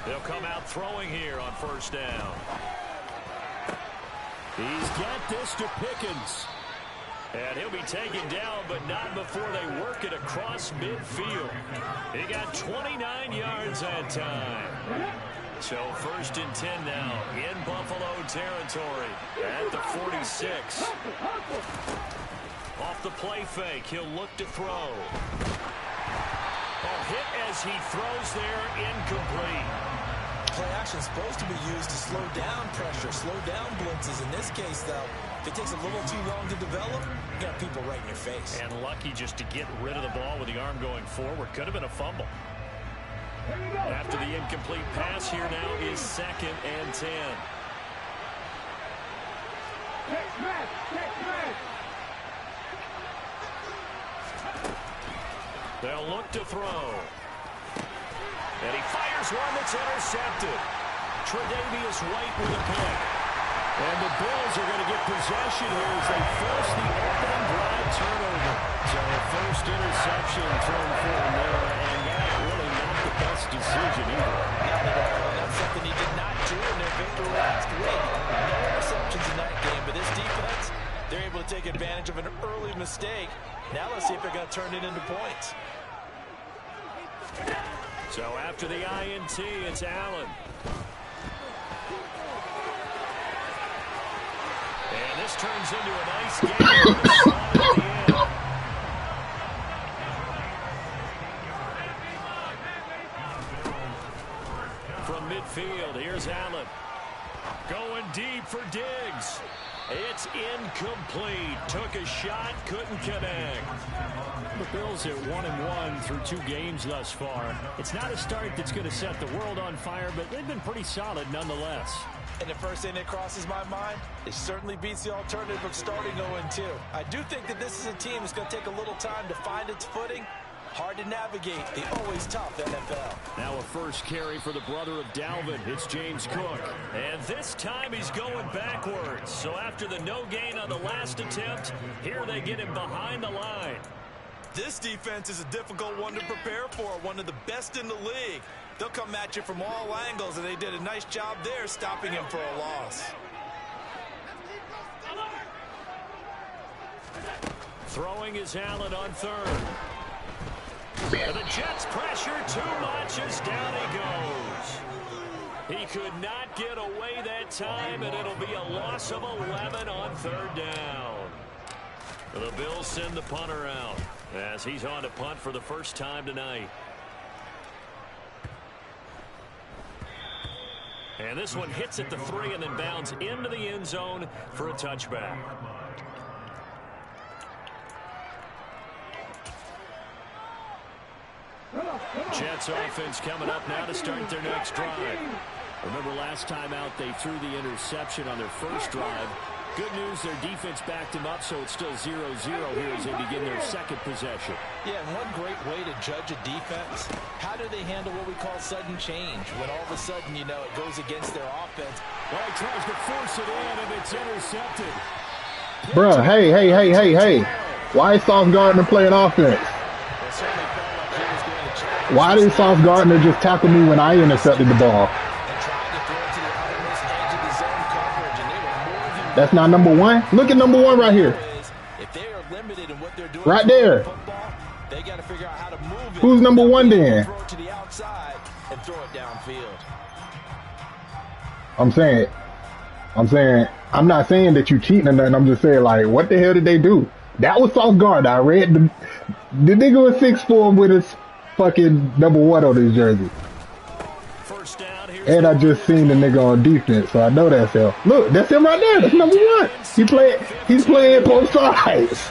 They'll come out throwing here on first down. He's got this to Pickens. And he'll be taken down, but not before they work it across midfield. He got 29 yards that time. So 1st and 10 now in Buffalo territory at the 46. Off the play fake, he'll look to throw. A hit as he throws there, incomplete. Play action is supposed to be used to slow down pressure, slow down blitzes. In this case, though, if it takes a little too long to develop, you got people right in your face. And lucky just to get rid of the ball with the arm going forward. Could have been a fumble. After the incomplete pass, here now is 2nd and 10. They'll look to throw. And he fires one that's intercepted. Tre'Davious White with a pick. And the Bills are going to get possession here as they force the opening drive turnover. So the first interception thrown for him there, and that really not the best decision either. That's something he did not do in their victory last week. No interceptions in that game, but this defense, they're able to take advantage of an early mistake. Now let's see if they're going to turn it into points. So after the INT, it's Allen. And this turns into a nice game. From midfield, here's Allen. Going deep for Diggs. It's incomplete. Took a shot, couldn't connect. The Bills at 1-1 through 2 games thus far. It's not a start that's going to set the world on fire, but they've been pretty solid nonetheless. And the first thing that crosses my mind, it certainly beats the alternative of starting 0-2. I do think that this is a team that's going to take a little time to find its footing. Hard to navigate the always tough NFL. Now a first carry for the brother of Dalvin. It's James Cook. And this time he's going backwards. So after the no gain on the last attempt, here they get him behind the line. This defense is a difficult one to prepare for, one of the best in the league. They'll come at you from all angles, and they did a nice job there stopping him for a loss. Throwing is Allen on 3rd. And the Jets pressure too much as down he goes. He could not get away that time, and it'll be a loss of 11 on 3rd down. The Bills send the punter out as he's on to punt for the first time tonight. And this one hits at the 3 and then bounds into the end zone for a touchback. Jets offense coming up now to start their next drive. Remember last time out they threw the interception on their first drive. Good news, their defense backed them up, so it's still 0-0 here as they begin their second possession. Yeah, and one great way to judge a defense, how do they handle what we call sudden change? When all of a sudden, you know, it goes against their offense. Well, he tries to force it in, and it's intercepted. Bruh, hey. Why is Sauce Gardner playing offense? Why did Sauce Gardner just tackle me when I intercepted the ball? That's not number 1. Look at number 1 right here. Right there. Who's number 1 then? I'm saying, I'm not saying that you cheating or nothing. I'm just saying, like, what the hell did they do? That was Sauce Gardner. I read the nigga was 6'4" with his fucking number 1 on his jersey. And I just seen the nigga on defense, so I know that's him. Look, that's him right there. That's number 1. He's playing both sides.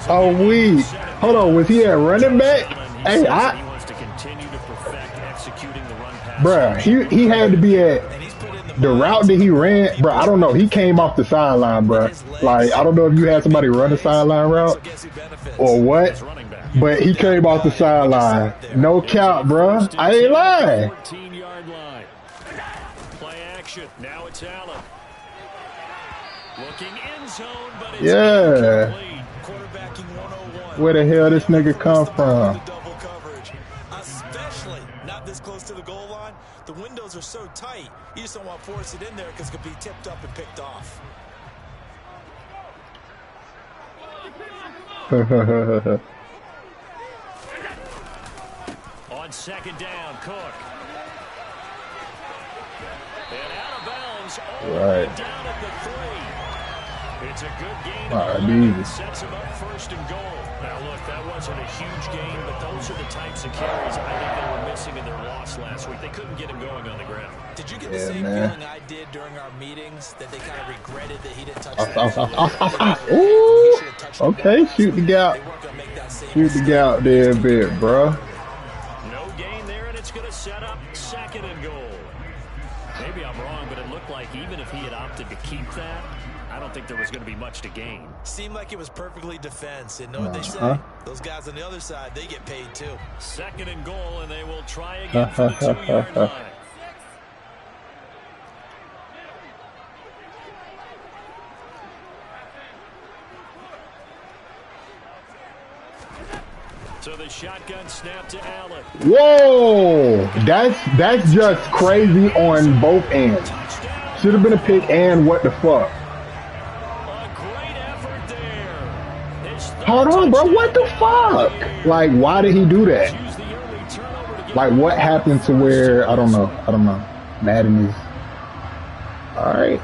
Oh, weak. Hold on, was he at running back? Hey, bruh, he had to be at the route that he ran. Bruh, I don't know. He came off the sideline, bruh. Like, I don't know if you had somebody run the sideline route or what. But he came off the sideline. No count, bro. I ain't lying. 14-yard line. Play action. Now it's Allen. Looking in zone, but it's Yeah. incomplete. Quarterbacking 101. Where the hell this nigga come from? Double coverage, especially not this close to the goal line. The windows are so tight, you just don't want to force it in there because it could be tipped up and picked off. On second down, Cook. And out of bounds, all the way down at the 3. It's a good gain. It sets him up first and goal. Now, look, that wasn't a huge gain, but those are the types of carries I think they were missing in their loss last week. They couldn't get him going on the ground. Did you get the same feeling I did during our meetings, that they kind of regretted that he didn't touch that? Ooh, okay, shoot the gap. Shoot the gap there a bit, bro. No gain there, and it's going to set up second and goal. Maybe I'm wrong, but it looked like even if he had opted to keep that, I don't think there was going to be much to gain. Seemed like it was perfectly defense. And know what they say? Those guys on the other side, they get paid too. Second and goal, and they will try again for the 2-yard line. So the shotgun snap to Allen. Whoa, that's just crazy on both ends. Should have been a pick, and what the fuck? Hold on, bro. What the fuck? Like, why did he do that? Like, what happened to where, I don't know. Madden is... Alright.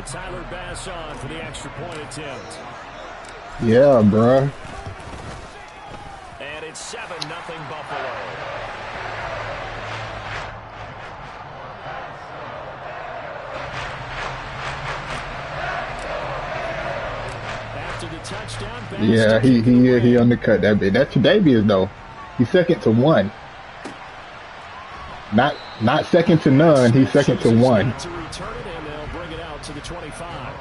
Tyler Bass on for the extra point attempt. Yeah, bro. And it's 7-0 Buffalo. After the touchdown, Bass, yeah, he undercut that bit. That's Davies though. He's second to one. Not second to none. He's second to one. To return it, and they'll bring it out to the 25.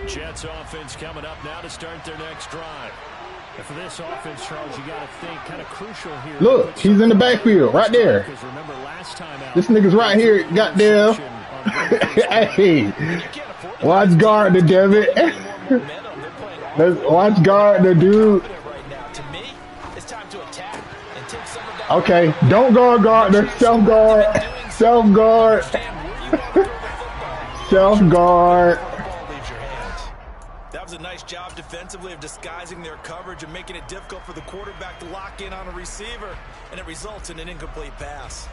Jets offense coming up now to start their next drive. And for this offense, Charles, you got to think kind of crucial here. Look, he's in the backfield right there. Remember last time out, this nigga's right here. Goddamn. Hey, watch Gardner, damn it. Let's watch Gardner, dude. Okay, don't guard Gardner. Self guard. Self guard. Self guard. That was a nice job defensively of disguising their coverage and making it difficult for the quarterback to lock in on a receiver, and it results in an incomplete pass.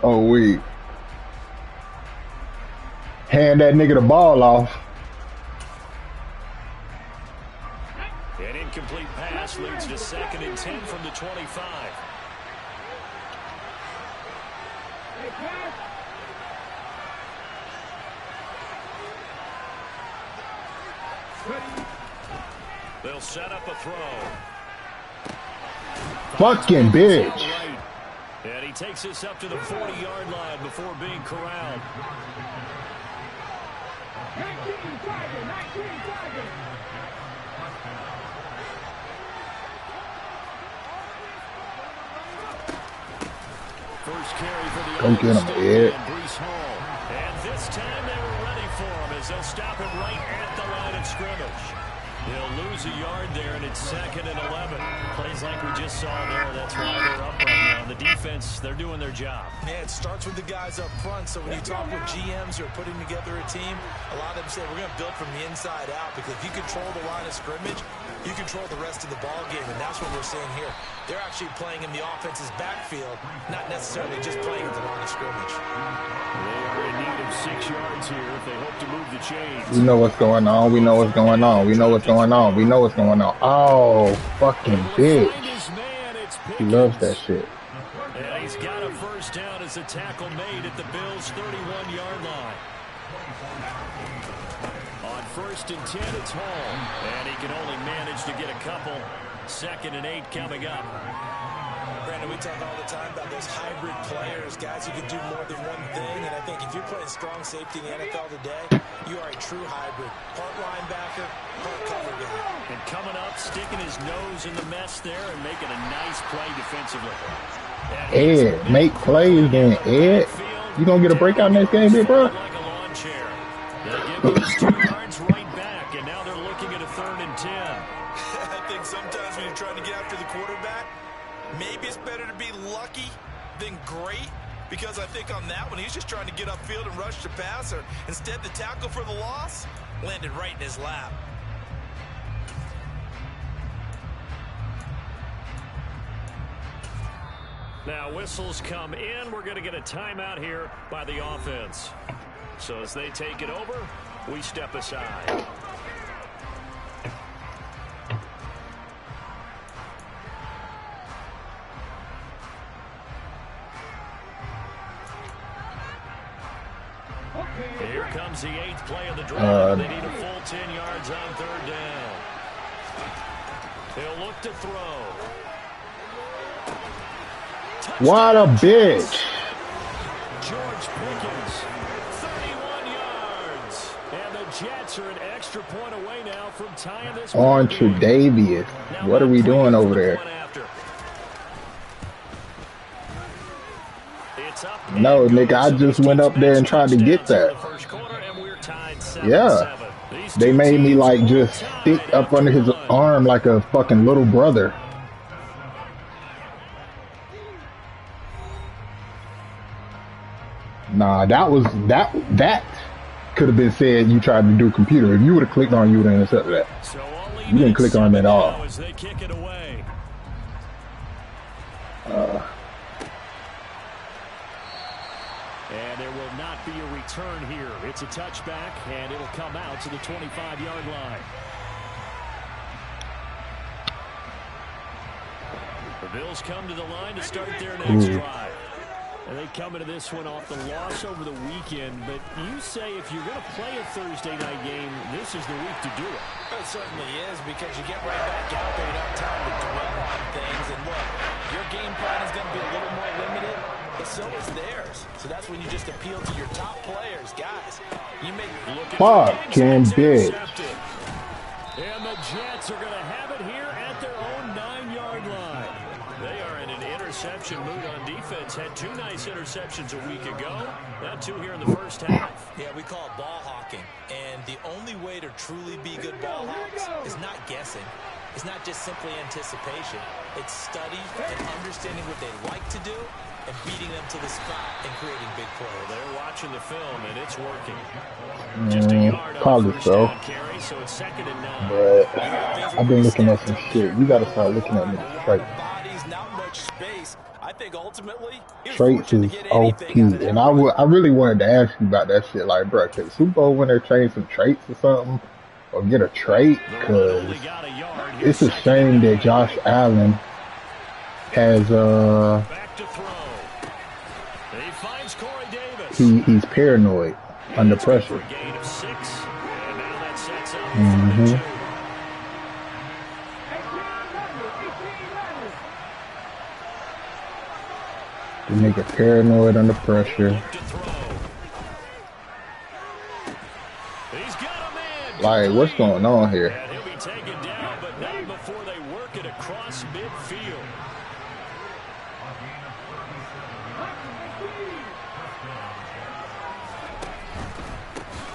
Oh, wait. Hand that nigga the ball off. An incomplete pass leads to 2nd and 10 from the 25. They'll set up a throw. Fucking bitch. And he takes us up to the 40-yard line before being corralled. First carry for the Go get him, Ed. And this time they were ready for him as they'll stop him right at the line of scrimmage. He'll lose a yard there, and it's 2nd and 11. Plays like we just saw there. That's why they're up right now. The defense, they're doing their job. Yeah, it starts with the guys up front. So when you talk with GMs who are putting together a team, a lot of them say we're going to build from the inside out, because if you control the line of scrimmage, you control the rest of the ball game, and that's what we're seeing here. They're actually playing in the offense's backfield, not necessarily just playing at the line of scrimmage. They are in need of 6 yards here if they hope to move the chains. We know what's going on. We know what's going on. We know what's going on. We know what's going on. Oh, fucking bitch. He loves that shit. And he's got a first down as a tackle made at the Bills' 31-yard line. On 1st and 10, it's Hall. And he can only manage to get a couple. 2nd and 8 coming up. Brandon, we talk all the time about those hybrid players, guys who can do more than one thing. And I think if you're playing strong safety in the NFL today, you are a true hybrid. Part linebacker, part cover guy. And coming up, sticking his nose in the mess there and making a nice play defensively. Ed, make plays then, Ed. You gonna get a breakout next game, big bro? Like a lawn chair. They give those 2 yards right back, and now they're looking at a 3rd and 10. I think sometimes when you're trying to get after the quarterback, maybe it's better to be lucky than great, because I think on that one, he's just trying to get upfield and rush the passer. Instead, the tackle for the loss landed right in his lap. Now whistles come in. We're going to get a timeout here by the offense. So as they take it over, we step aside. Here comes the 8th play of the drive. They need a full 10 yards on 3rd down. They'll look to throw. What a bitch. George Pickens, 31 yards. And the Jets are an extra point away now from tying this On Tre'Davious. What are we doing over there? No, nigga, I just went up there and tried to get that. Yeah. They made me, like, just stick up under his arm like a fucking little brother. Nah, that could have been said you tried to do computer. If you would have clicked on, you would have intercepted that. You didn't click on it at all. And there will not be a return here. It's a touchback, and it'll come out to the 25-yard line. The Bills come to the line to start their next drive. And they come into this one off the loss over the weekend. But you say if you're going to play a Thursday night game, this is the week to do it. It certainly is, because you get right back out there. You don't have time to dwell on things. And look, your game plan is going to be a little more limited, but so is theirs. So that's when you just appeal to your top players. Guys, you make fucking bitch. And the Jets are going to have it here at their own 9-yard line. They are in an interception mood on defense. Had 2 nice interceptions a week ago. Now 2 here in the first half. Yeah, we call it ball hawking. And the only way to truly be good ball hawks is not guessing. It's not just simply anticipation. It's study and understanding what they like to do and beating them to the spot and creating big plays. They're watching the film, and it's working. Just a yard probably so. Carry, so it's 2nd and 9. But I've been looking at some shit. You gotta start looking at me traits. Not much space. I think ultimately traits is OP, and I really wanted to ask you about that shit. Like, bro, can Super Bowl winner train some traits or something, or get a trait? Because it's a shame that Josh Allen has he's paranoid under pressure. The nigga paranoid under pressure. Like, what's going on here? He'll be taken down, but not before they work it across midfield.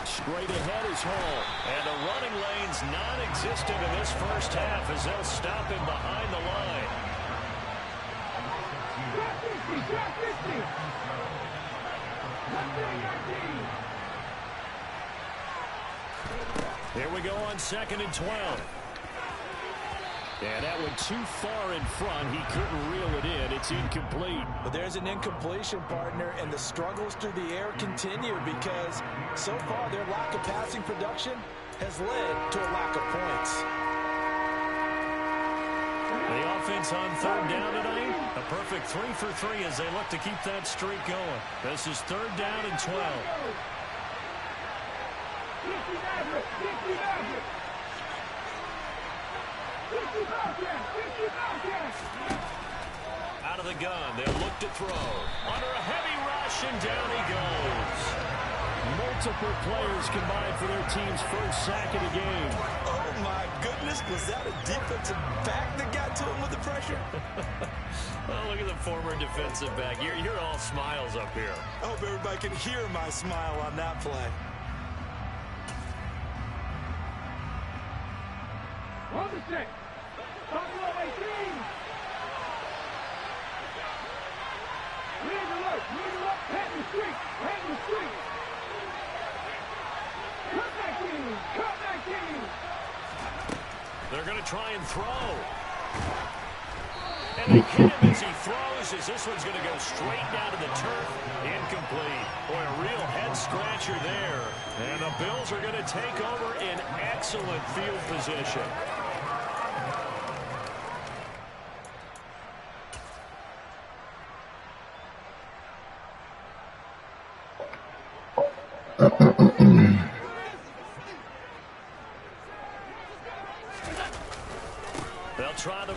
Straight ahead is Hall, and the running lane's non-existent in this first half as they'll stop him behind the line. Here we go on 2nd and 12. And that went too far in front. He couldn't reel it in. It's incomplete. But there's an incompletion, partner, and the struggles through the air continue because so far their lack of passing production has led to a lack of points. The offense on 3rd down tonight. A perfect 3 for 3 as they look to keep that streak going. This is 3rd down and 12. Out of the gun, they'll look to throw. Under a heavy rush, and down he goes. Multiple players combined for their team's first sack of the game. Oh, my goodness. Was that a defensive back that got to him with the pressure? Oh, look at the former defensive back. You're all smiles up here. I hope everybody can hear my smile on that play. On the stick. Buffalo 18. Lead alert. Head in the street. Cut 19. They're going to try and throw. And they hit him as he throws, as this one's going to go straight down to the turf. Incomplete. Boy, a real head-scratcher there. And the Bills are going to take over in excellent field position.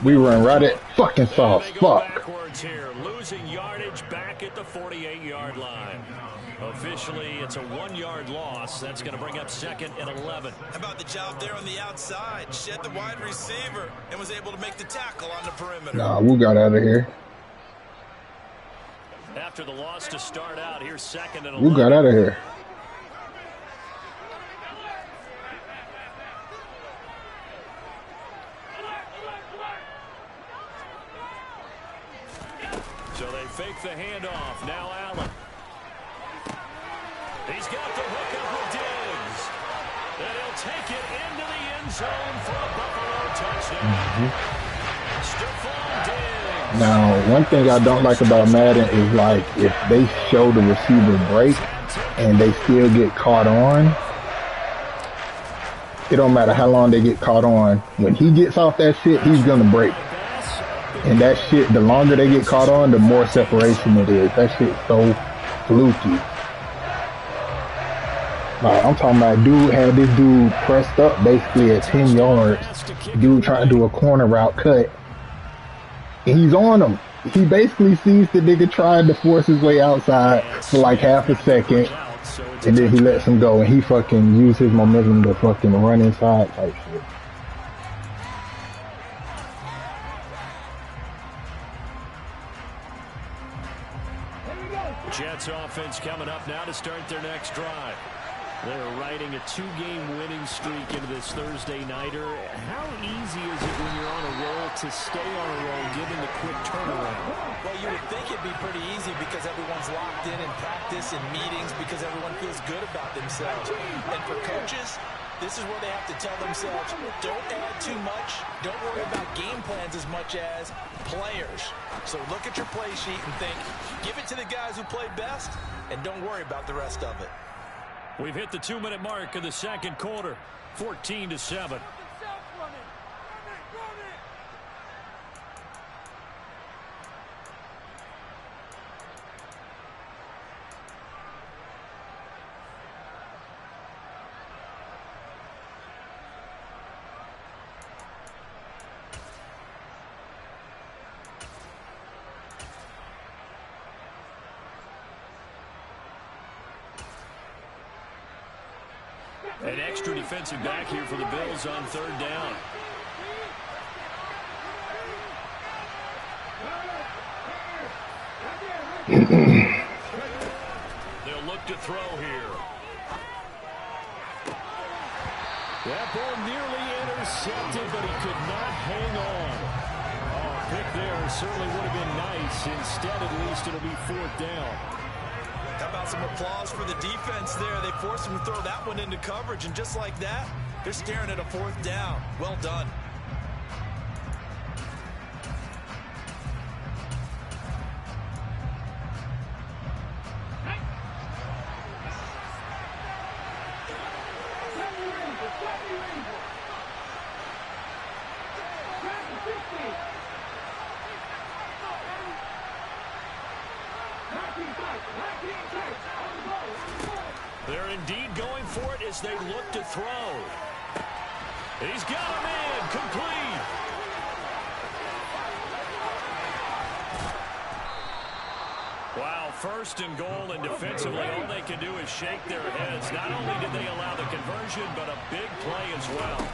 We run right at fucking sauce. Fuck. Here, losing yardage back at the 48-yard line. Officially, it's a 1-yard loss. That's going to bring up 2nd and 11. How about the job there on the outside? Shed the wide receiver and was able to make the tackle on the perimeter. Nah, we got out of here. After the loss to start out, here's 2nd and 11. We got out of here. So they fake the handoff. Now Allen. He's got the hook up with Diggs. And he'll take it into the end zone for a Buffalo touchdown. Stephon Diggs. Now, one thing I don't like about Madden is, like, if they show the receiver break and they still get caught on, it don't matter how long they get caught on. When he gets off that shit, he's going to break. And that shit, the longer they get caught on, the more separation it is. That shit's so fluky. Like, I'm talking about dude had this dude pressed up basically at 10 yards. Dude trying to do a corner route cut. And he's on him. He basically sees the nigga trying to force his way outside for like half a second. And then he lets him go. And he fucking used his momentum to fucking run inside type shit. Jets offense coming up now to start their next drive. They're riding a 2-game winning streak into this Thursday nighter. How easy is it when you're on a roll to stay on a roll given the quick turnaround? Well, you would think it'd be pretty easy because everyone's locked in practice and meetings because everyone feels good about themselves. And for coaches, this is where they have to tell themselves, don't add too much. Don't worry about game plans as much as players. So look at your play sheet and think, give it to the guys who played best, and don't worry about the rest of it. We've hit the 2-minute mark of the second quarter, 14-7. An extra defensive back here for the Bills on 3rd down. They'll look to throw here. That ball nearly intercepted, but he could not hang on. Oh, pick there certainly would have been nice. Instead, at least, it'll be 4th down. How about some applause for the defense there? They forced him to throw that one into coverage, and just like that, they're staring at a 4th down. Well done. They're indeed going for it as they look to throw. He's got a man complete. Wow, first and goal, and defensively all they can do is shake their heads. Not only did they allow the conversion, but a big play as well.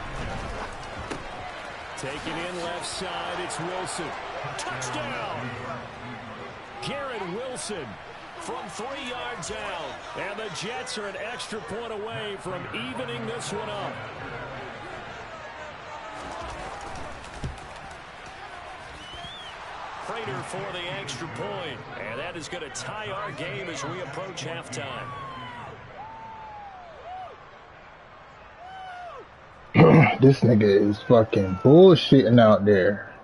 Taking in left side, it's Wilson. Touchdown! Garrett Wilson from 3 yards out. And the Jets are an extra point away from evening this one up. Prater for the extra point. And that is going to tie our game as we approach halftime. This nigga is fucking bullshitting out there.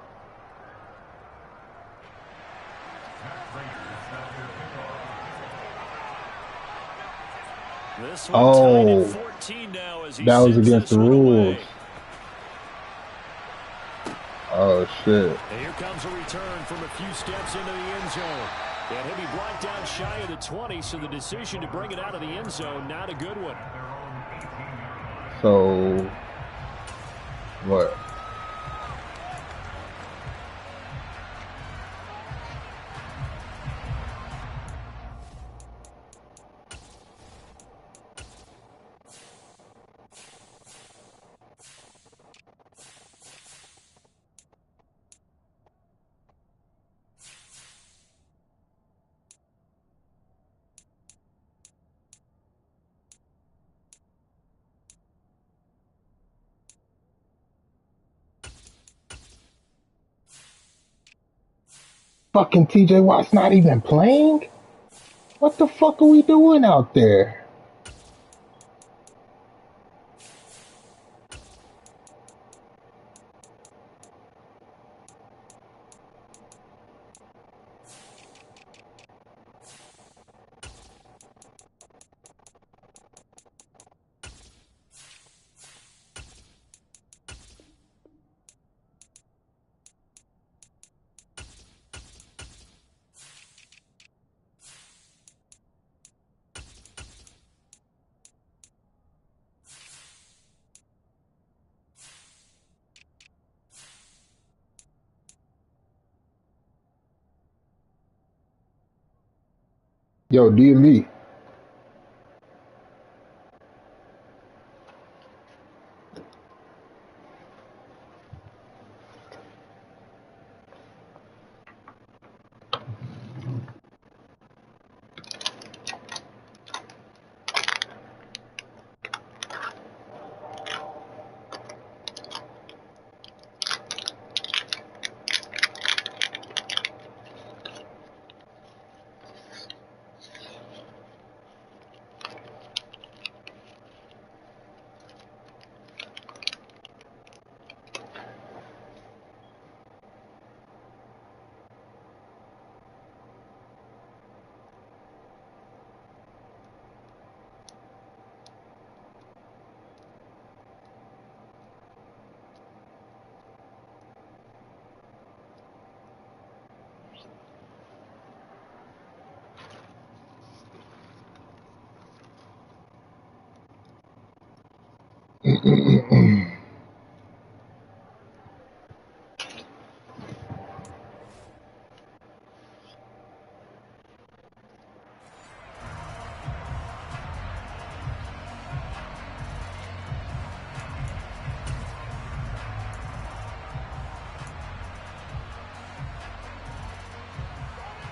This one tied at 14 now as he that was against the rules. Away. Oh, shit. And here comes a return from a few steps into the end zone. And he'll be brought down shy of the 20, so the decision to bring it out of the end zone, not a good one. So, what? Fucking TJ Watt's not even playing? What the fuck are we doing out there? Yo, DMV.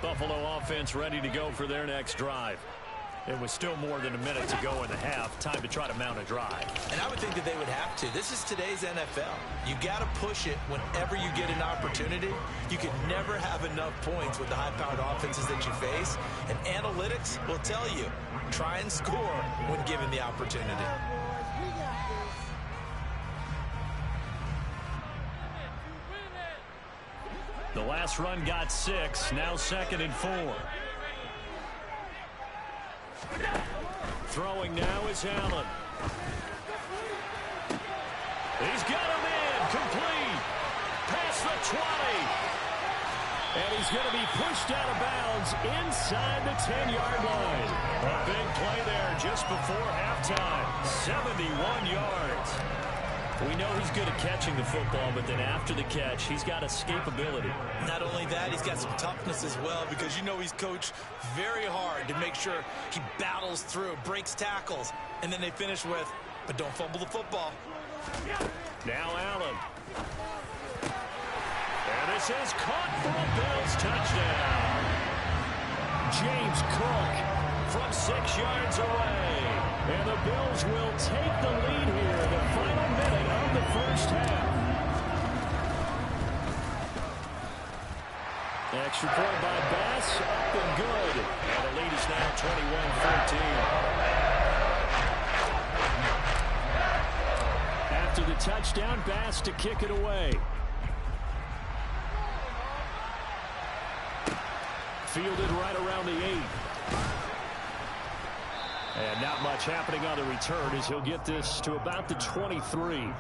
Buffalo offense ready to go for their next drive. It was still more than a minute to go in the half. Time to try to mount a drive. And I would think that they would have to. This is today's NFL. You got to push it whenever you get an opportunity. You can never have enough points with the high-powered offenses that you face. And analytics will tell you, try and score when given the opportunity. The last run got 6. Now 2nd and 4. Throwing now is Allen. He's got him in. Complete. Past the 20. And he's going to be pushed out of bounds inside the 10-yard line. A big play there just before halftime. 71 yards. We know he's good at catching the football, but then after the catch, he's got escapability. Not only that, he's got some toughness as well, because you know he's coached very hard to make sure he battles through, breaks tackles, and then they finish with, but don't fumble the football. Now Allen. And this is caught for a Bills touchdown. James Cook from 6 yards away. And the Bills will take the lead here in the final minute of the first half. Extra point by Bass, up and good. And the lead is now 21-14. After the touchdown, Bass to kick it away. Fielded right around the 8. And not much happening on the return as he'll get this to about the 23.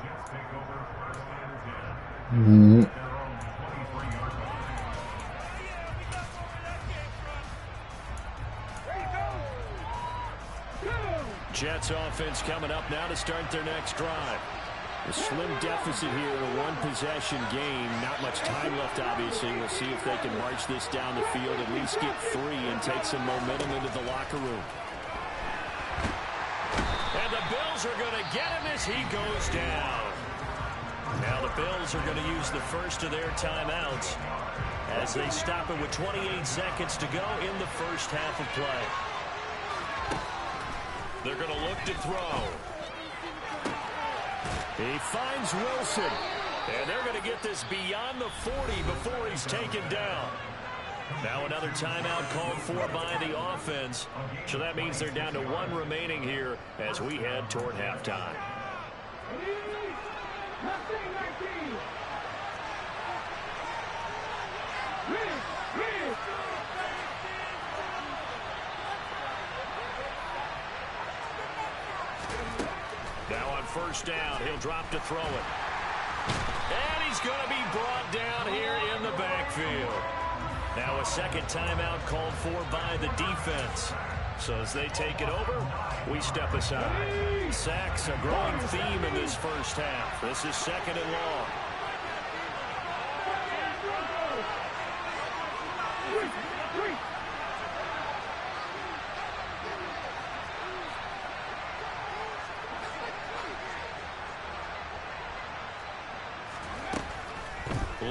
Jets offense coming up now to start their next drive. A slim deficit here in a one-possession game. Not much time left, obviously. We'll see if they can march this down the field, at least get 3 and take some momentum into the locker room. And the Bills are going to get him as he goes down. Now the Bills are going to use the first of their timeouts as they stop it with 28 seconds to go in the first half of play. They're going to look to throw. He finds Wilson. And they're going to get this beyond the 40 before he's taken down. Now another timeout called for by the offense. So that means they're down to 1 remaining here as we head toward halftime. Now on first down, he'll drop to throw it. And he's going to be brought down here in the backfield. Now a second timeout called for by the defense. So as they take it over, we step aside. Sacks, a growing theme in this first half. This is 2nd and long.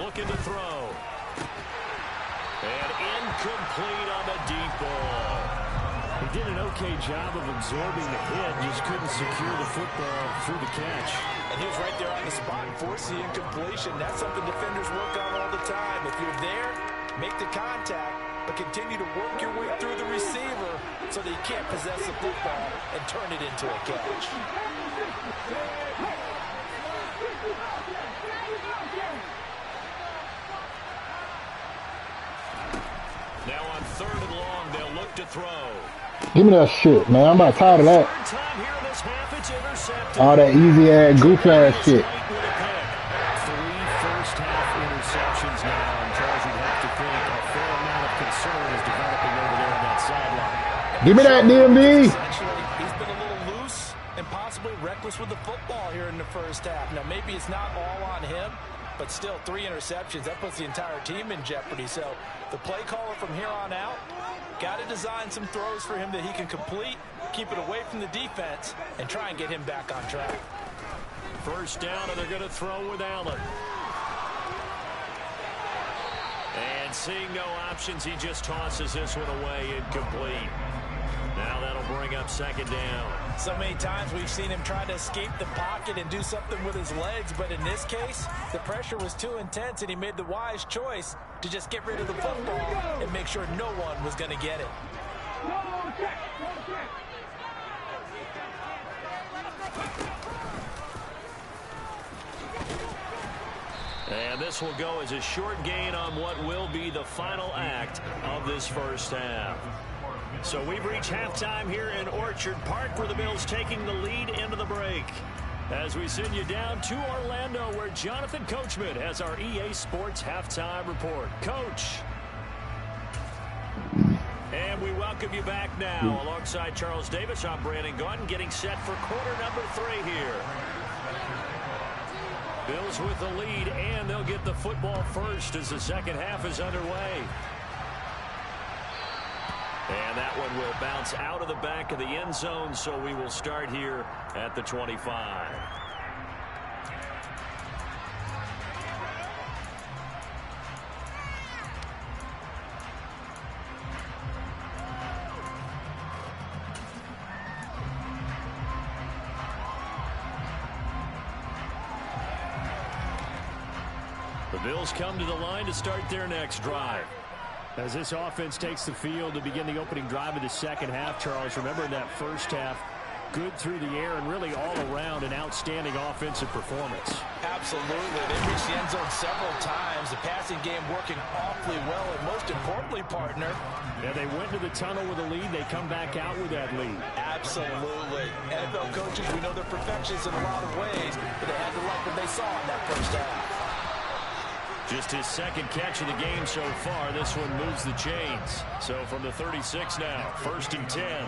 Looking to throw. And incomplete on the deep ball. He did an okay job of absorbing the hit, just couldn't secure the football through the catch. And he was right there on the spot and forced the incompletion. That's something defenders work on all the time. If you're there, make the contact, but continue to work your way through the receiver so that you can't possess the football and turn it into a catch. Now on 3rd and long, they'll look to throw. Give me that shit, man. I'm about tired of that. All that easy ass, goofy ass shit. 3 first-half interceptions now, and Charles, you'd have to think a fair amount of concern is developing over there on that sideline. Give me that, DMD. Essentially, he's been a little loose and possibly reckless with the football here in the first half. Now, maybe it's not all on him, but still 3 interceptions. That puts the entire team in jeopardy. So the play caller from here on out got to design some throws for him that he can complete, keep it away from the defense, and try and get him back on track. First down, and they're going to throw with Allen. And seeing no options, he just tosses this one away, incomplete. Now that'll bring up 2nd down. So many times we've seen him try to escape the pocket and do something with his legs, but in this case, the pressure was too intense, and he made the wise choice to just get rid of the football and make sure no one was going to get it. And this will go as a short gain on what will be the final act of this first half. So we've reached halftime here in Orchard Park, where the Bills taking the lead into the break. As we send you down to Orlando, where Jonathan Coachman has our EA Sports halftime report. Coach. And we welcome you back now. Alongside Charles Davis, I'm Brandon Gaudin, getting set for quarter number 3 here. Bills with the lead, and they'll get the football first as the second half is underway. And that one will bounce out of the back of the end zone, so we will start here at the 25. The Bills come to the line to start their next drive. As this offense takes the field to begin the opening drive of the second half, Charles, remember in that first half, good through the air and really all around an outstanding offensive performance. Absolutely. They reached the end zone several times. The passing game working awfully well, and most importantly, partner. Yeah, they went to the tunnel with a lead. They come back out with that lead. Absolutely. NFL coaches, we know they're perfectionists in a lot of ways, but they had to like what they saw in that first half. Just his second catch of the game so far. This one moves the chains. So from the 36 now, 1st and 10.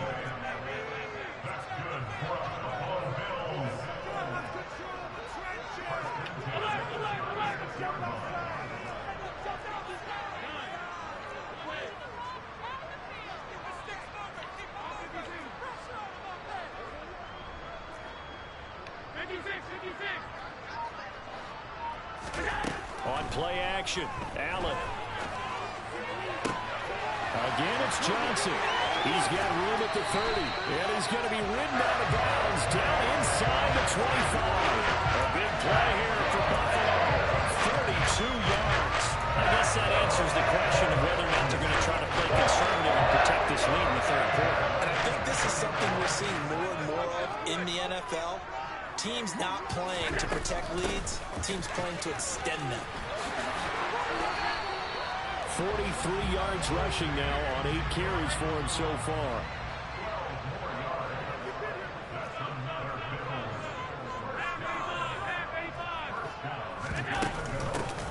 On play action, Allen. Again, it's Johnson. He's got room at the 30, and he's going to be ridden out of bounds down inside the 25. A big play here for Buffalo. 32 yards. I guess that answers the question of whether or not they're going to try to play conservative and protect this lead in the third quarter. And I think this is something we're seeing more and more of in the NFL. Teams not playing to protect leads, teams playing to extend them. 43 yards rushing now on 8 carries for him so far.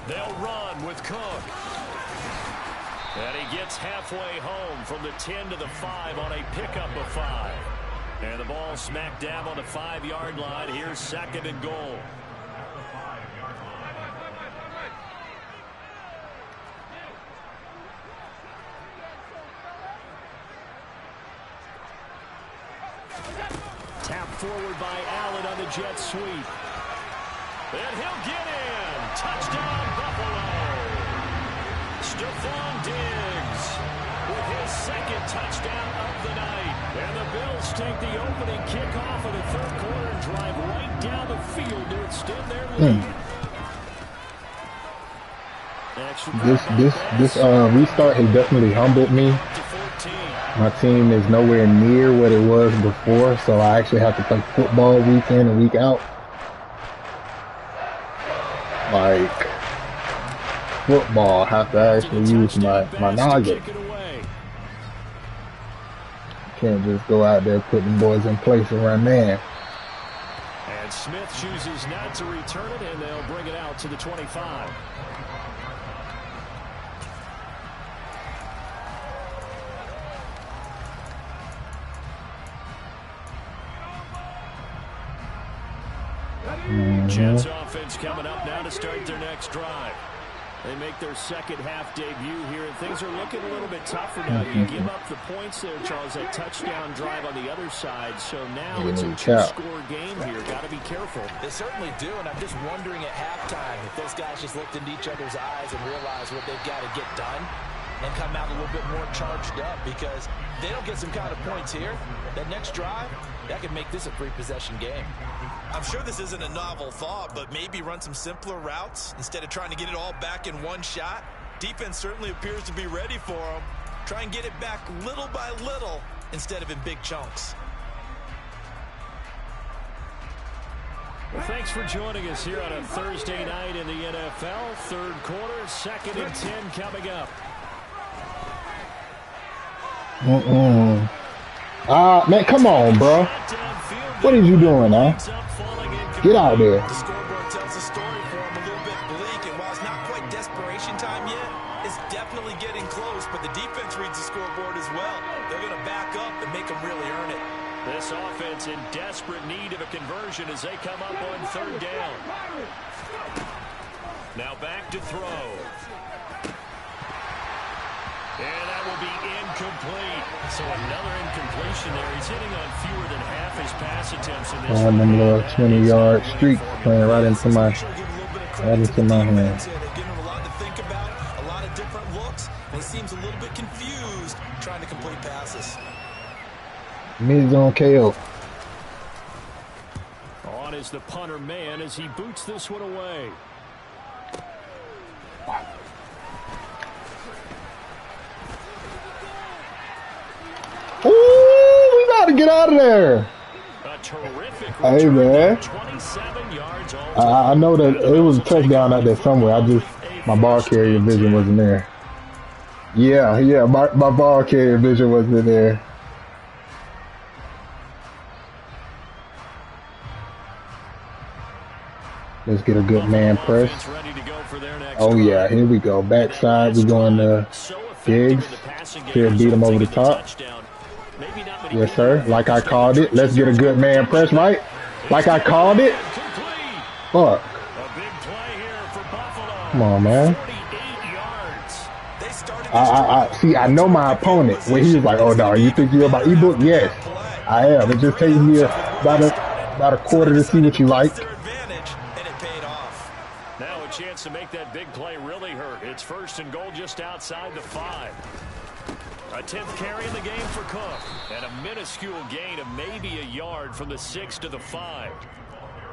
They'll run with Cook. And he gets halfway home from the 10 to the 5 on a pickup of 5. And the ball smack dab on the 5-yard line. Here's 2nd and goal. Tap forward by Allen on the jet sweep. And he'll get in. Touchdown, Buffalo. Stephon Diggs with his 2nd touchdown of the night. And the Bills take the opening kickoff of the third quarter and drive right down the field to extend their lead. This restart has definitely humbled me. My team is nowhere near what it was before, so I actually have to play football week in and week out. Like football, I have to actually use my noggin. Can't just go out there putting boys in place and run man. And Smith chooses not to return it, and they'll bring it out to the 25. Jets offense coming up now to start their next drive. They make their second half debut here, and things are looking a little bit tougher now. You give up the points there, Charles, that touchdown drive on the other side. So now it's a 2-score game here. Got to be careful. They certainly do, and I'm just wondering at halftime if those guys just looked into each other's eyes and realized what they've got to get done and come out a little bit more charged up, because if they don't get some kind of points here, that next drive, that could make this a 3-possession game. I'm sure this isn't a novel thought, but maybe run some simpler routes instead of trying to get it all back in one shot. Defense certainly appears to be ready for them. Try and get it back little by little instead of in big chunks. Well, thanks for joining us here on a Thursday night in the NFL. Third quarter, 2nd and 10 coming up. Man, come on, bro. What are you doing, huh? Get out there. The scoreboard tells the story for him a little bit bleak, and while it's not quite desperation time yet, it's definitely getting close, but the defense reads the scoreboard as well. They're going to back up and make them really earn it. This offense in desperate need of a conversion as they come up on 3rd down. Now back to throw. And that will be incomplete. So another incompletion there. He's hitting on fewer than half his pass attempts in this one. Them little 20-yard streaks playing right into my hand. They're giving him a lot to think about, a lot of different looks, and he seems a little bit confused trying to complete passes. Mid-zone KO. On is the punter man as he boots this one away. Ooh, we got to get out of there. A terrific hey, man. 27 yards I know that it was a touchdown out there somewhere. My ball carrier vision wasn't there. Yeah, my ball carrier vision wasn't there. Let's get a good man press. Oh, yeah, here we go. Backside, we going to Diggs. Here, beat him over the top. Yes, sir. Like I called it. Let's get a good man press, right? Like I called it. Fuck. Come on, man. I see, I know my opponent. When he was like, oh, no, you think you're about ebook? Yes, I am. It just takes me about a quarter to see what you like. Now a chance to make that big play really hurt. It's 1st and goal just outside the 5. A 10th carry in the game for Cook. And a minuscule gain of maybe a yard from the 6 to the 5.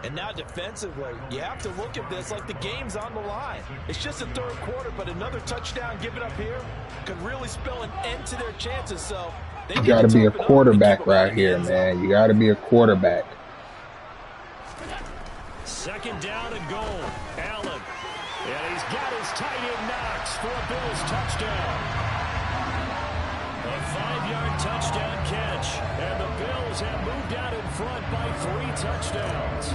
And now defensively, you have to look at this like the game's on the line. It's just the 3rd quarter, but another touchdown given up here could really spell an end to their chances. So you got to be a quarterback right here, man. You got to be a quarterback. 2nd down and goal. Allen. And he's got his tight end Knox for a Bills touchdown. A 5-yard touchdown catch. And the Bills have moved out in front by 3 touchdowns.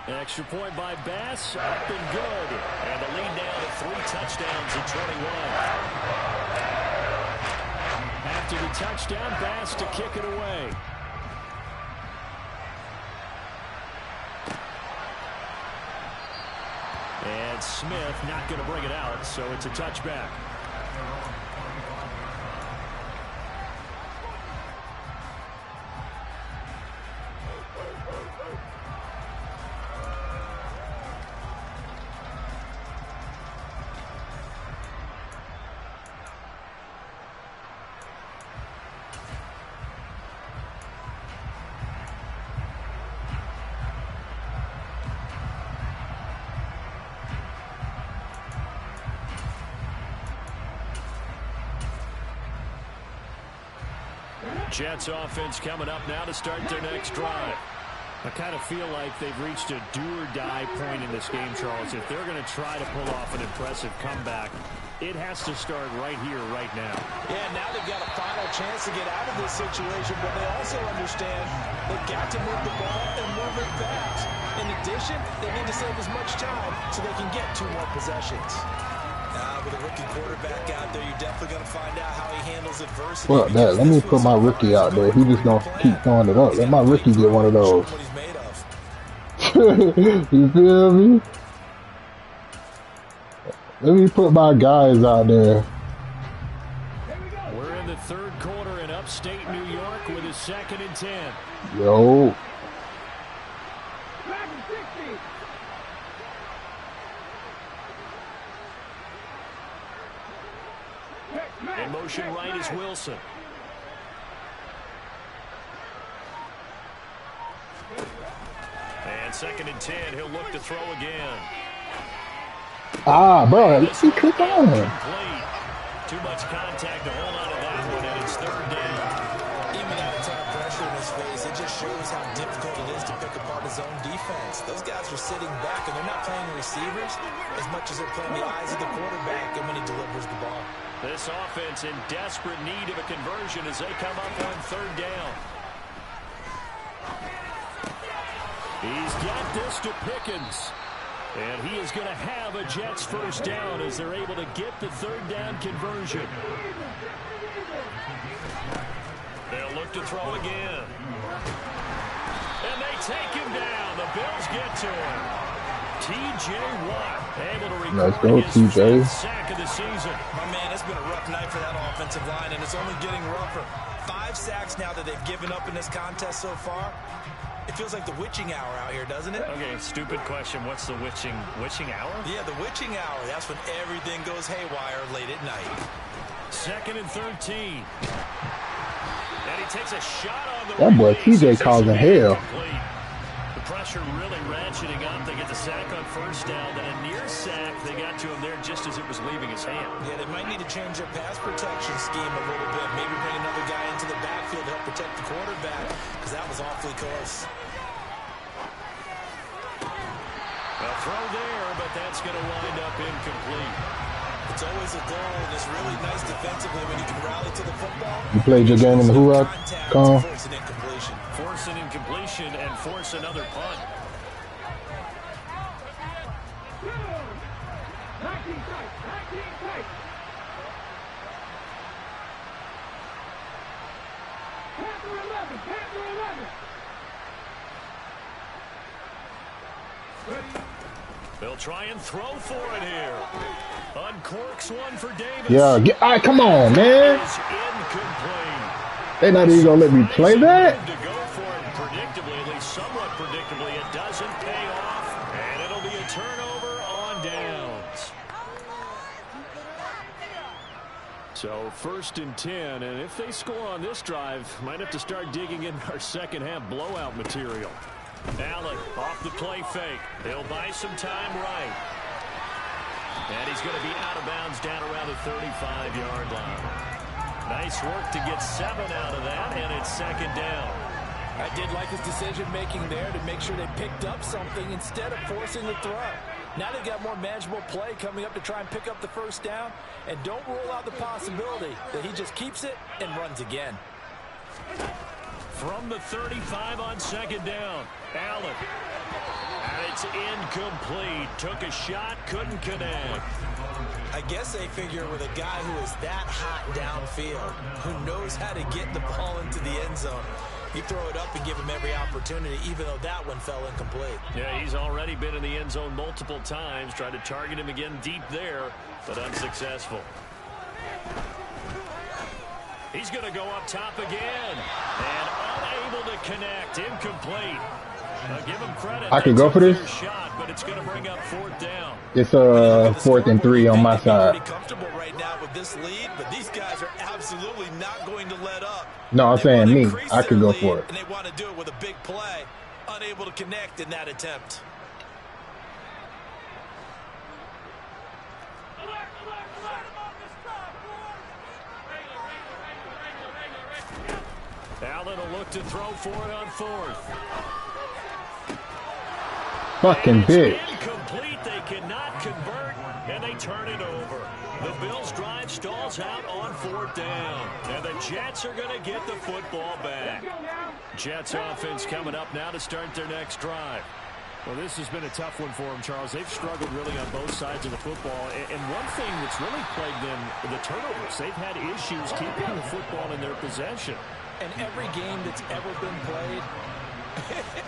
Extra point by Bass. Up and good. And the lead now to 3 touchdowns at 21. After the touchdown, Bass to kick it away. And Smith not going to bring it out, so it's a touchback. Jets offense coming up now to start their next drive. I kind of feel like they've reached a do-or-die point in this game, Charles. If they're going to try to pull off an impressive comeback, it has to start right here, right now. Yeah, now they've got a final chance to get out of this situation, but they also understand they've got to move the ball and move it fast. In addition, they need to save as much time so they can get 2 more possessions. With a rookie quarterback out there, you're definitely going to find out how he handles adversity. Well, let me put my rookie out there. He just going to keep throwing it up. Let my rookie get one of those. You feel me? Let me put my guys out there. We're in the 3rd quarter in upstate New York with a 2nd and 10. Yo. In motion right is Wilson. And 2nd and 10, he'll look to throw again. Ah, bro, let's see, click on him. Too much contact to hold on to that one, and it's 3rd down. Even without a ton of pressure in his face, it just shows how difficult it is to pick apart his own defense. Those guys are sitting back, and they're not playing receivers as much as they're playing the eyes of the quarterback and when he delivers the ball. This offense in desperate need of a conversion as they come up on 3rd down. He's got this to Pickens. And he is going to have a Jets 1st down as they're able to get the 3rd down conversion. They'll look to throw again. And they take him down. The Bills get to him. T.J. Watt able to Let's record go, his TJ. 5th sack of the season. My man, it's been a rough night for that offensive line, and it's only getting rougher. 5 sacks now that they've given up in this contest so far. It feels like the witching hour out here, doesn't it? Okay, stupid question. What's the witching hour? Yeah, the witching hour. That's when everything goes haywire late at night. 2nd and 13. And he takes a shot on the That boy release. TJ causing hell. The pressure really ratcheting up. They get the sack on 1st down. Then a near sack. They got to him there just as it was leaving his hand. Yeah, they might need to change their pass protection scheme a little bit. Maybe bring another guy into the backfield to help protect the quarterback, because that was awfully close. A throw there, but that's going to wind up incomplete. It's always a goal, and it's really nice defensively when you can rally to the football. You played your game in the Hoorah, Con? Force an incompletion. Force an incompletion and force another punt. 19 tight. Panther 11. They'll try and throw for it here. Uncorks one for Davis. Yeah, come on, man. Is incomplete. They not even gonna let me play that? To go for it predictably, at least somewhat predictably, it doesn't pay off, and it'll be a turnover on downs. So 1st and 10, and if they score on this drive, might have to start digging in our second half blowout material. Allen off the play fake. He'll buy some time right. And he's going to be out of bounds down around the 35-yard line. Nice work to get 7 out of that, and it's 2nd down. I did like his decision-making there to make sure they picked up something instead of forcing the throw. Now they've got more manageable play coming up to try and pick up the 1st down, and don't rule out the possibility that he just keeps it and runs again. From the 35 on 2nd down, Allen. And it's incomplete. Took a shot, couldn't connect. I guess they figure with a guy who is that hot downfield, who knows how to get the ball into the end zone, you throw it up and give him every opportunity, even though that one fell incomplete. Yeah, he's already been in the end zone multiple times. Tried to target him again deep there, but unsuccessful. He's going to go up top again. And unable to connect. Incomplete. Give him credit. I could go for this. Shot, but it's going to bring up 4th down. It's 4th and 3 on my side. Pretty comfortable right now with this lead, but these guys are absolutely not going to let up. No, I'm saying me. I could go for it. And they want to do it with a big play. Unable to connect in that attempt. Allen will look to throw for it on 4th. Fucking bitch. Incomplete. They cannot convert, and they turn it over. The Bills drive stalls out on 4th down, and the Jets are going to get the football back. Jets offense coming up now to start their next drive. Well, this has been a tough one for them, Charles. They've struggled really on both sides of the football. And one thing that's really plagued them, the turnovers. They've had issues keeping the football in their possession. And every game that's ever been played,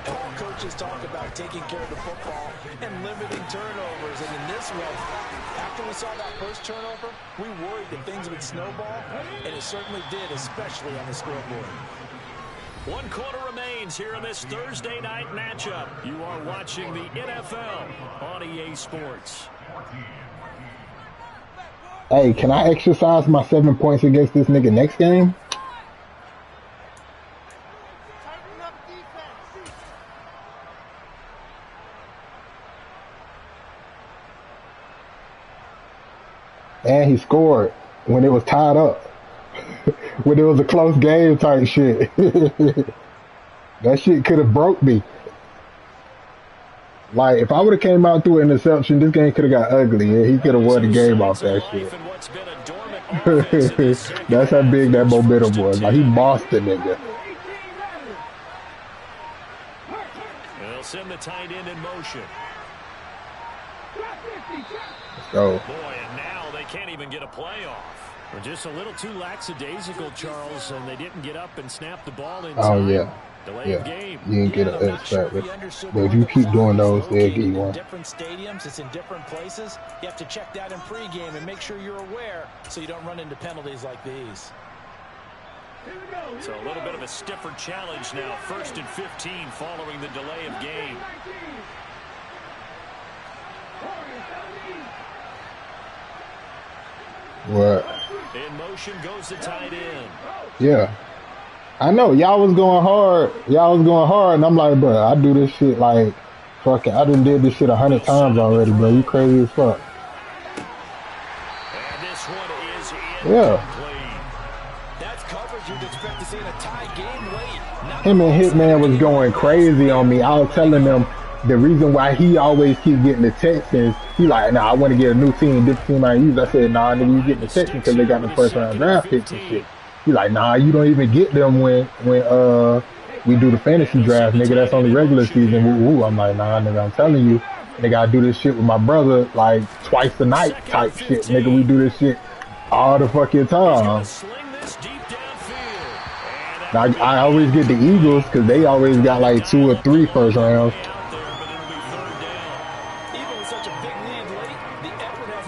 all coaches talk about taking care of the football and limiting turnovers. And in this one, after we saw that first turnover, we worried that things would snowball, and it certainly did, especially on the scoreboard. 1 quarter remains here in this Thursday night matchup. You are watching the NFL on EA Sports. Hey, can I exercise my 7 points against this nigga next game? And he scored when it was tied up. When it was a close game type shit. That shit could have broke me. Like, if I would have came out through an interception, this game could have got ugly. Yeah, he could have won the game off that shit. That's how big that momentum was. Like, he bossed the nigga. They'll send the tight end in motion. Let's go. Boy, and now they can't even get a play off. We're just a little too lackadaisical, Charles, and they didn't get up and snap the ball in time. Oh, yeah. Delay of Yeah, game. you didn't get I'm an not X sure if factor. he understood But if where you the keep puck doing was those, they'll located. get you In one. different stadiums, it's in different places. You have to check that in pregame and make sure you're aware so you don't run into penalties like these. So a little bit of a stiffer challenge now. 1st and 15 following the delay of game. What? In motion goes the tight end. Yeah. I know y'all was going hard. Y'all was going hard, and I'm like, bro, I do this shit like, fuck it. I done did this shit 100 times already, bro. You crazy as fuck. And this one is Yeah. incomplete. That's coverage you'd expect to see in a tie game late. Him and Hitman was going crazy on me. I was telling them the reason why he always keep getting the text is he like, nah, I want to get a new team, different team I use. I said, nah, nigga, you getting the text because they got the first round draft picks and shit. He like, nah, you don't even get them when we do the fantasy draft, nigga. That's only regular season. Woo woo. I'm like, nah, nigga, I'm telling you, nigga, I do this shit with my brother like twice a night type shit, nigga. We do this shit all the fucking time. I always get the Eagles because they always got like 2 or 3 first rounds.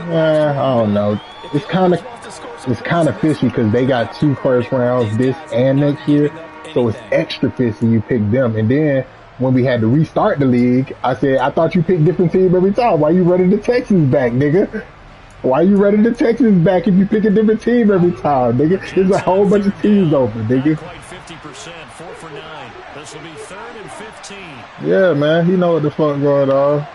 I don't know. It's kind of fishy because they got 2 first rounds this and next year, so it's extra fishy you pick them. And then when we had to restart the league, I said, I thought you picked different team every time. Why you running the Texans back, nigga? Why you running the Texans back if you pick a different team every time, nigga? There's a whole bunch of teams open, nigga. Quite 50%, 4 for 9. This will be 3rd and 15. Yeah, man, he know what the fuck going on.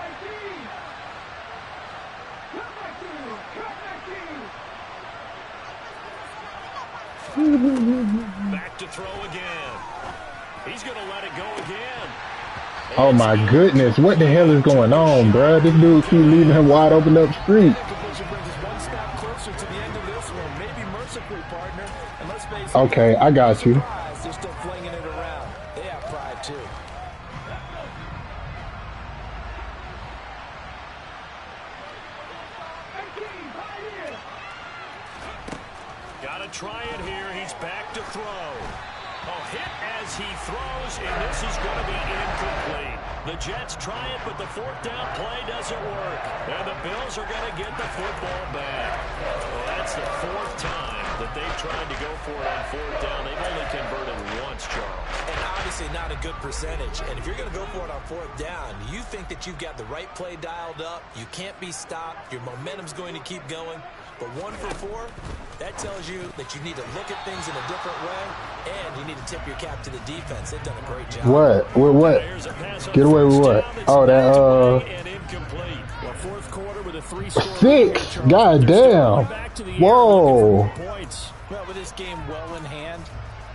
Back to throw again. He's going to let it go again. Oh my goodness, what the hell is going on, bro? This dude keep leaving him wide open up street. Okay, I got you. They're still flinging it around. They have pride too. Got to try it here. He's back to throw. Oh, hit as he throws, and this is going to be incomplete. The Jets try it, but the 4th down play doesn't work. And the Bills are going to get the football back. Well, that's the 4th time that they've tried to go for it on 4th down. They've only converted once, Charles. And obviously not a good percentage. And if you're going to go for it on 4th down, you think that you've got the right play dialed up. You can't be stopped. Your momentum's going to keep going. But 1 for 4, that tells you that you need to look at things in a different way, and you need to tip your cap to the defense. They've done a great job. What? With what? Get away with what? Oh, that, Well, 4th quarter with a 3-score 6. God damn. Whoa. Well, with this game well in hand,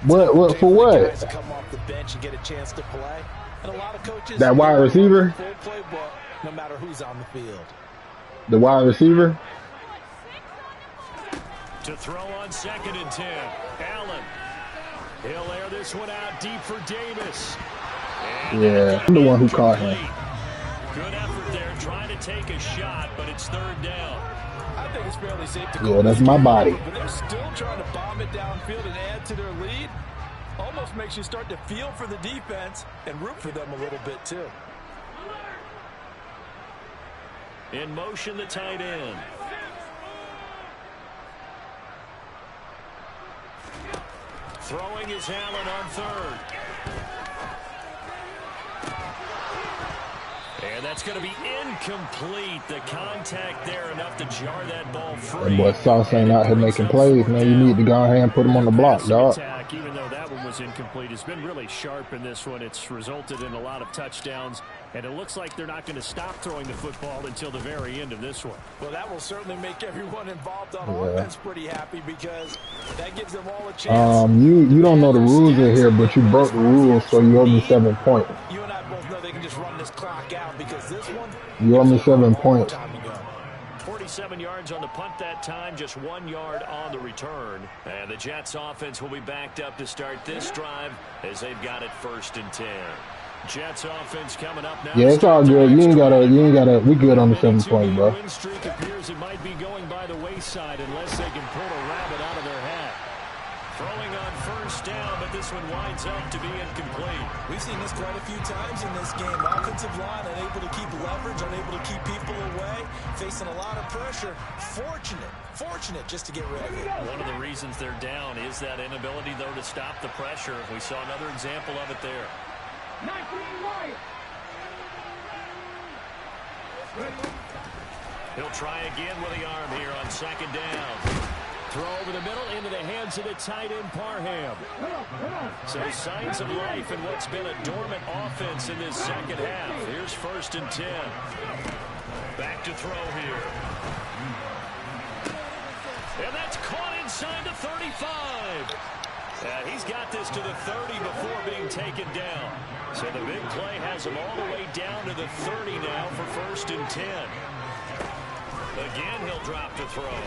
What for what? guys come off the bench and get a chance to play. And a lot of coaches, That wide receiver? full playbook, no matter who's on the field. The wide receiver? To throw on 2nd and 10. Allen. He'll air this one out deep for Davis. And Yeah, I'm the one who caught him. Good effort there, trying to take a shot, but it's 3rd down. I think it's fairly safe to Yeah, that's my body. But they're still trying to bomb it downfield and add to their lead. Almost makes you start to feel for the defense and root for them a little bit too. In motion, the tight end. Throwing is Allen on 3rd. And that's going to be incomplete. The contact there enough to jar that ball free. That boy Sauce ain't out here making plays, man. You need to go ahead and put him on the block, dog. Even though that one was incomplete, it's been really sharp in this one. It's resulted in a lot of touchdowns, and it looks like they're not going to stop throwing the football until the very end of this one. Well, that will certainly make everyone involved on offense pretty happy because that gives them all a chance. You don't know the rules in here, but you broke the rules, so you owe me 7 points. You and I both know they can just run this clock out because this one, You owe me 7 points. 47 yards on the punt that time, just 1 yard on the return. And the Jets offense will be backed up to start this drive as they've got it 1st and 10. Jets offense coming up now. Yeah, it's all good. You ain't gotta, we good on the 7 points, bro. Win streak appears it might be going by the wayside unless they can pull a rabbit out of their hat. Throwing on first down, but this one winds up to be incomplete. We've seen this quite a few times in this game. Offensive line unable to keep leverage, unable to keep people away, facing a lot of pressure. Fortunate just to get rid of it. One of the reasons they're down is that inability, though, to stop the pressure. We saw another example of it there. 19 right. He'll try again with the arm here on second down. Throw over the middle into the hands of the tight end, Parham. So signs of life in what's been a dormant offense in this second half. Here's 1st and 10. Back to throw here. And that's caught inside the 35. He's got this to the 30 before being taken down. So the big play has him all the way down to the 30 now for 1st and 10. Again, he'll drop to throw.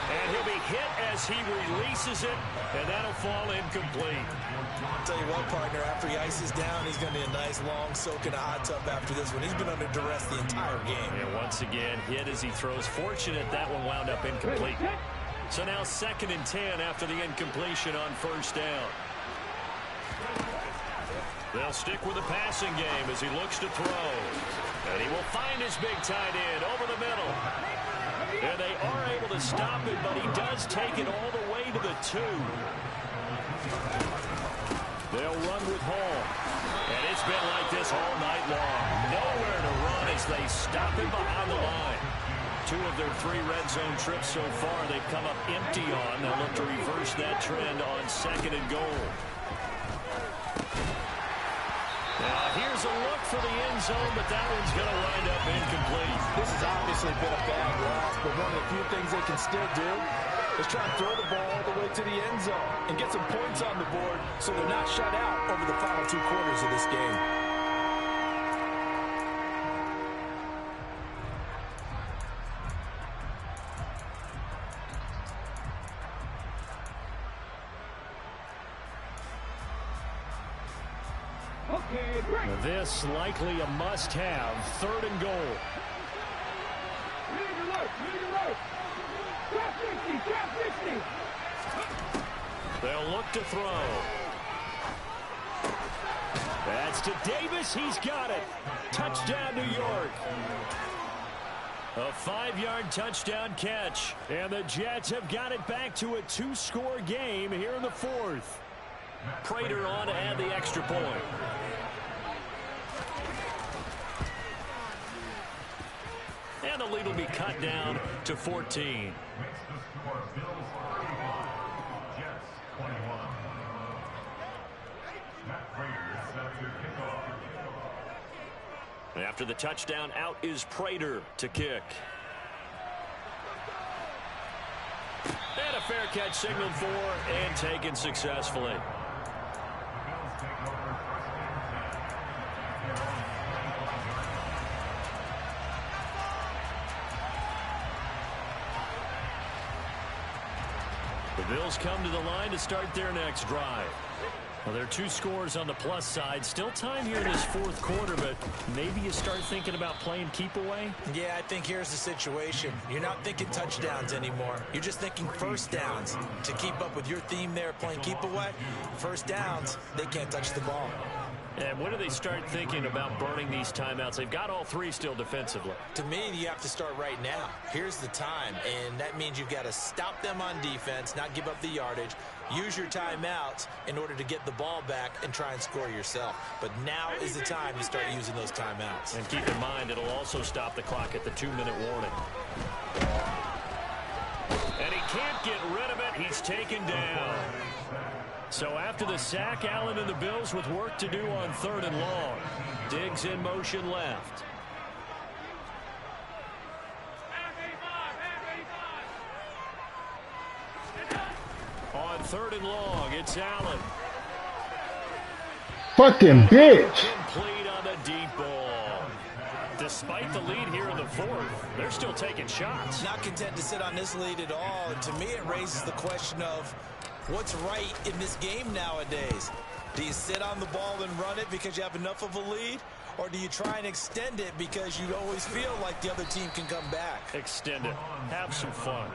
And he'll be hit as he releases it, and that'll fall incomplete. I'll tell you what, partner, after he ices down, he's going to be a nice long soak in a hot tub after this one. He's been under duress the entire game. And once again, hit as he throws. Fortunate that one wound up incomplete. So now 2nd and 10 after the incompletion on first down. They'll stick with the passing game as he looks to throw. And he will find his big tight end over the middle. And they are able to stop it, but he does take it all the way to the 2. They'll run with Hall. And it's been like this all night long. Nowhere to run as they stop him behind the line. 2 of their 3 red zone trips so far they've come up empty on. They'll look to reverse that trend on 2nd and goal. Now here's a look for the end zone, but that one's going to wind up incomplete. This has obviously been a bad loss, but one of the few things they can still do is try and throw the ball all the way to the end zone and get some points on the board so they're not shut out over the final 2 quarters of this game. This likely a must-have. 3rd and goal. They'll look to throw. That's to Davis. He's got it. Touchdown, New York. A 5-yard touchdown catch. And the Jets have got it back to a 2-score game here in the 4th. Prater on to add the extra point. And the lead will be cut down to 14. After the touchdown, out is Prater to kick. And a fair catch signaled for and taken successfully. The Bills come to the line to start their next drive. Well, there are 2 scores on the plus side. Still time here in this 4th quarter, but maybe you start thinking about playing keep away? Yeah, I think here's the situation. You're not thinking touchdowns anymore. You're just thinking first downs. To keep up with your theme there, playing keep away, first downs, they can't touch the ball. And when do they start thinking about burning these timeouts? They've got all 3 still defensively. To me, you have to start right now. Here's the time, and that means you've got to stop them on defense, not give up the yardage, use your timeouts in order to get the ball back and try and score yourself. But now is the time to start using those timeouts. And keep in mind, it'll also stop the clock at the 2-minute warning. And he can't get rid of it. He's taken down. So after the sack, Allen and the Bills with work to do on 3rd and long. Diggs in motion left. On 3rd and long, it's Allen. Fucking bitch. Complete on the deep ball. Despite the lead here in the 4th, they're still taking shots. Not content to sit on this lead at all. And to me, it raises the question of what's right in this game nowadays. Do you sit on the ball and run it because you have enough of a lead? Or do you try and extend it because you always feel like the other team can come back? Extend it. Have some fun.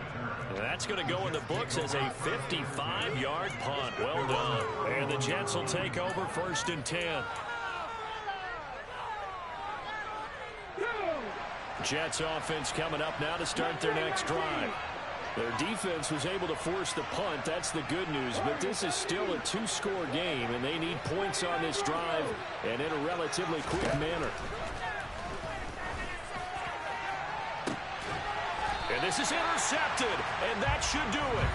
And that's going to go in the books as a 55-yard punt. Well done. And the Jets will take over 1st and 10. Jets offense coming up now to start their next drive. Their defense was able to force the punt. That's the good news. But this is still a 2-score game, and they need points on this drive and in a relatively quick manner. And this is intercepted, and that should do it.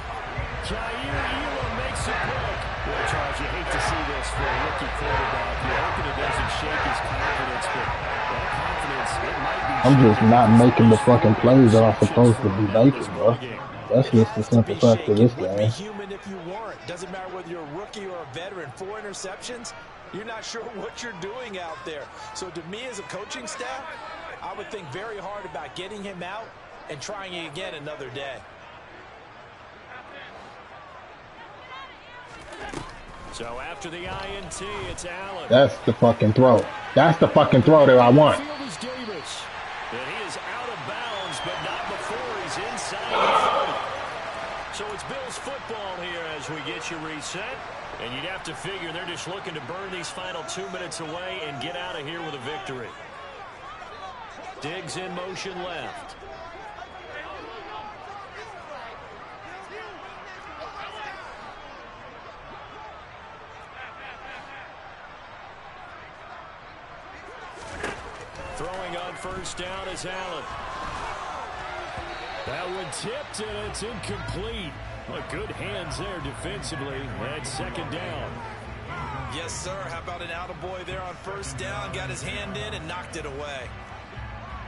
Jair Elam makes it work. Well, Charles, you hate to see this for a rookie quarterback. You're hoping it doesn't shake his confidence, but that confidence, it might be. I'm just not making the fucking plays that I'm supposed to be making, bro. That's just the simple fact of this game. Be human if you weren't. Doesn't matter whether you're a rookie or a veteran. 4 interceptions, you're not sure what you're doing out there. So to me as a coaching staff, I would think very hard about getting him out and trying it again another day. So after the INT, it's Allen. That's the fucking throw. That's the fucking throw that I want. And he is out of bounds, but not before he's inside the 30. So it's Bills football here as we get you reset. And you'd have to figure they're just looking to burn these final 2 minutes away and get out of here with a victory. Diggs in motion left. Throwing on 1st down is Allen. That one tipped, and it's incomplete. Well, good hands there defensively. That's 2nd down. Yes, sir. How about an attaboy there on 1st down? Got his hand in and knocked it away.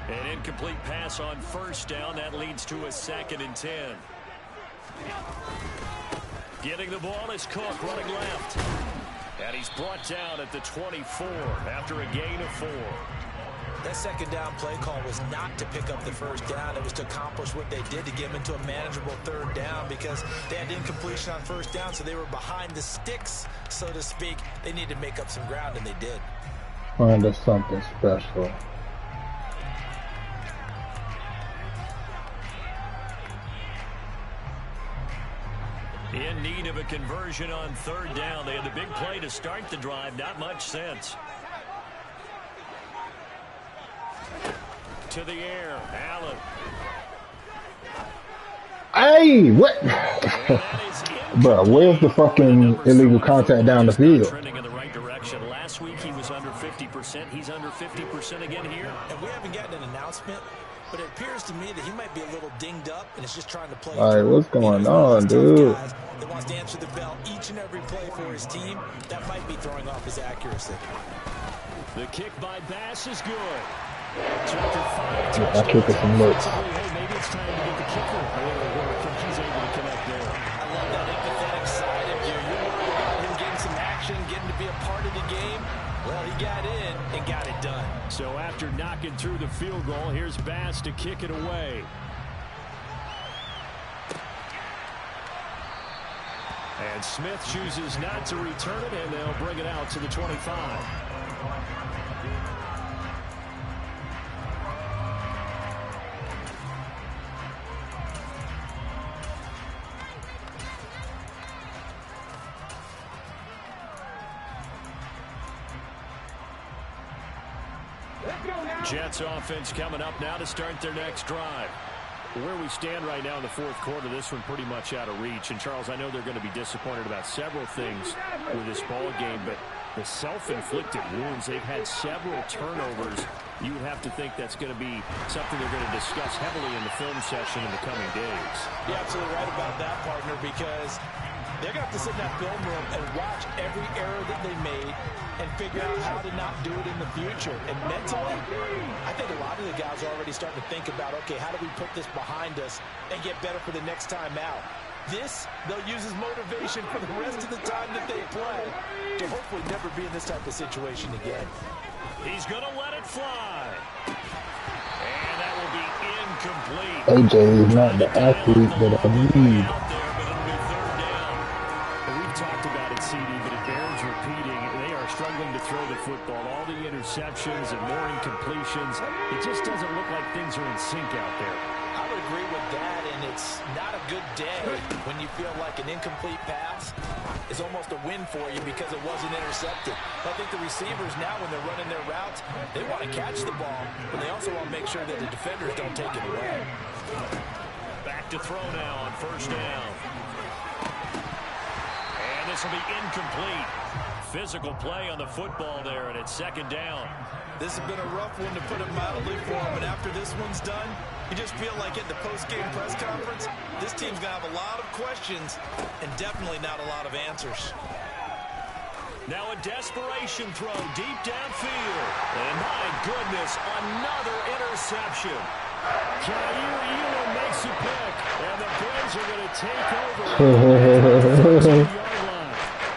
An incomplete pass on 1st down. That leads to a 2nd and 10. Getting the ball is Cook running left. And he's brought down at the 24 after a gain of 4. That 2nd down play call was not to pick up the 1st down. It was to accomplish what they did to get them into a manageable 3rd down because they had incompletion on 1st down, so they were behind the sticks, so to speak. They needed to make up some ground, and they did. Find us something special. In need of a conversion on 3rd down. They had the big play to start the drive. Not much sense. To the air, Allen. Hey, what? Bro, where's the fucking illegal contact down the field? Trending in the right direction. Last week he was under 50%. He's under 50% again here. And we haven't gotten an announcement, but it appears to me that he might be a little dinged up and is just trying to play. All right, what's going on, dude? That wants to answer the bell each and every play for his team. That might be throwing off his accuracy. The kick by Bass is good. That kick is some looks. Hey, maybe it's time to get the kicker a little work, and he's able to connect there. I love that empathetic side of you. You're worried about him getting some action, getting to be a part of the game. Well, he got in and got it done. So after knocking through the field goal, here's Bass to kick it away. And Smith chooses not to return it, and they'll bring it out to the 25. Jets offense coming up now to start their next drive. Where we stand right now in the 4th quarter, this one pretty much out of reach. And, Charles, I know they're going to be disappointed about several things with this ball game, but the self-inflicted wounds, they've had several turnovers. You would have to think that's going to be something they're going to discuss heavily in the film session in the coming days. You're absolutely right about that, partner, because they're going to have to sit in that film room and watch every error that they made and figure out how to not do it in the future. And mentally, I think a lot of the guys are already starting to think about, okay, how do we put this behind us and get better for the next time out? This, they'll use as motivation for the rest of the time that they play to hopefully never be in this type of situation again. He's going to let it fly. And that will be incomplete. AJ is not the athlete that I need. We've talked about it, CD, but it bears repeating. They are struggling to throw the football. All the interceptions and more incompletions. It just doesn't look like things are in sync out there. I would agree with that, and It's not a good day when you feel like an incomplete pass is almost a win for you because it wasn't intercepted. I think the receivers now, when they're running their routes, they want to catch the ball, but they also want to make sure that the defenders don't take it away. Back to throw now on first down. And this will be incomplete. Physical play on the football there, and it's second down. This has been a rough one, to put it mildly, for him, but after this one's done, you just feel like at the post-game press conference, this team's going to have a lot of questions and definitely not a lot of answers. Now a desperation throw deep downfield. And my goodness, another interception. Jair Elam makes a pick, and the Bills are going to take over at the 14-yard line.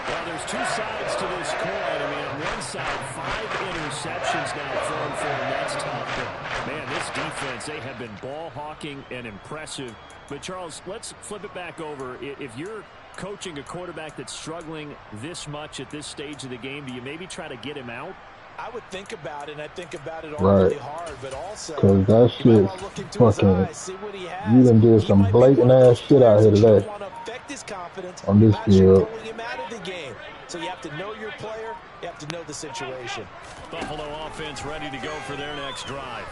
Well, there's two sides to this coin. I mean, on one side, 5 interceptions now thrown for him. That's tough. But, man, this defense, they have been ball hawking and impressive. But, Charles, let's flip it back over. If you're coaching a quarterback that's struggling this much at this stage of the game, do you maybe try to get him out? I would think about it, and I think about it all really hard, but also, because that shit fucking, you done did some blatant ass shit out here today on this field. So you have to know your player, you have to know the situation. Buffalo offense ready to go for their next drive.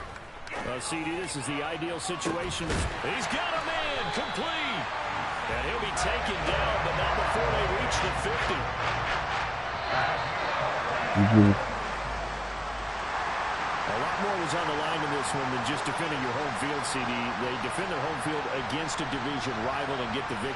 CD, this is the ideal situation. He's got a man, complete. And he'll be taken down, but not before they reach the 50. A lot more was on the line in this one than just defending your home field, CD. They defend their home field against a division rival and get the victory.